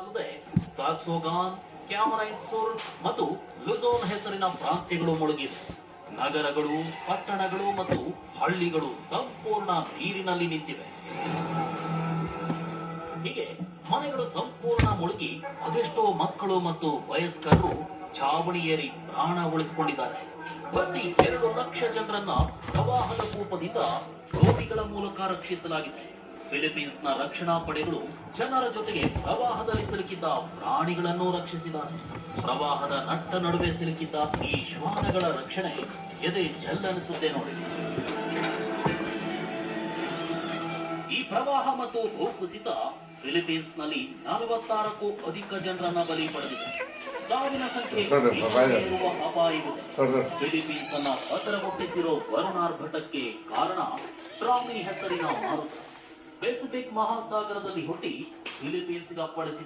ಅಲ್ಲದೆ ಸಾಕ್ಸೋಗಾನ್, ಕ್ಯಾಮರೈನ್ಸುರ್ ಮತ್ತು ಲುಜೋನ್ ಹೆಸರಿನ ಪ್ರಾಂತ್ಯಗಳು ಮುಳುಗಿವೆ. ನಗರಗಳು, ಪಟ್ಟಣಗಳು ಮತ್ತು ಹಳ್ಳಿಗಳು ಸಂಪೂರ್ಣ ನೀರಿನಲ್ಲಿ ನಿಂತಿವೆ. ಹೀಗೆ ಮನೆಗಳು ಸಂಪೂರ್ಣ ಮುಳುಗಿ ಅದೆಷ್ಟೋ ಮಕ್ಕಳು ಮತ್ತು ವಯಸ್ಕರು ಛಾವಣಿ ಏರಿ ಪ್ರಾಣ ಉಳಿಸಿಕೊಂಡಿದ್ದಾರೆ. ಪ್ರತಿ 2 ಲಕ್ಷ ಜನರನ್ನ ಪ್ರವಾಹದ ಕೂಪದಿಂದ ದೋಣಿಗಳ ಮೂಲಕ ರಕ್ಷಿಸಲಾಗಿದೆ. ಫಿಲಿಪೀನ್ಸ್ನ ರಕ್ಷಣಾ ಪಡೆಗಳು ಜನರ ಜೊತೆಗೆ ಪ್ರವಾಹದಲ್ಲಿ ಸಿಲುಕಿದ್ದ ಪ್ರಾಣಿಗಳನ್ನು ರಕ್ಷಿಸಿದ್ದಾರೆ. ಪ್ರವಾಹದ ನಟ್ಟ ನಡುವೆ ಸಿಲುಕಿದ್ದ ಈ ಶ್ವಾನಗಳ ರಕ್ಷಣೆ ಎದೆ ಜಲ್ಲನಿಸುತ್ತೆ ನೋಡಿ. ಈ ಪ್ರವಾಹ ಮತ್ತು ಭೂಕುಸಿತ ಫಿಲಿಪೀನ್ಸ್ನಲ್ಲಿ 46ಕ್ಕೂ ಅಧಿಕ ಜನರನ್ನ ಬಲಿ ಪಡೆದಿದೆ. ಸಾವಿನ ಸಂಖ್ಯೆ ಇರುವ ಅಪಾಯವಿದೆ. ಫಿಲಿಪೀನ್ಸ್ ಅನ್ನ ಹತರಗೊಟ್ಟಿಸಿರೋ ವರುಣಾರ್ಭಟಕ್ಕೆ ಕಾರಣ ಟ್ರಾಮಿ ಹೆಸರಿನ ಮಾರುತ. ಪೆಸಿಫಿಕ್ ಮಹಾಸಾಗರದಲ್ಲಿ ಹುಟ್ಟಿ ಫಿಲಿಪೀನ್ಸ್ಗೆ ಅಪ್ಪಳಿಸಿದ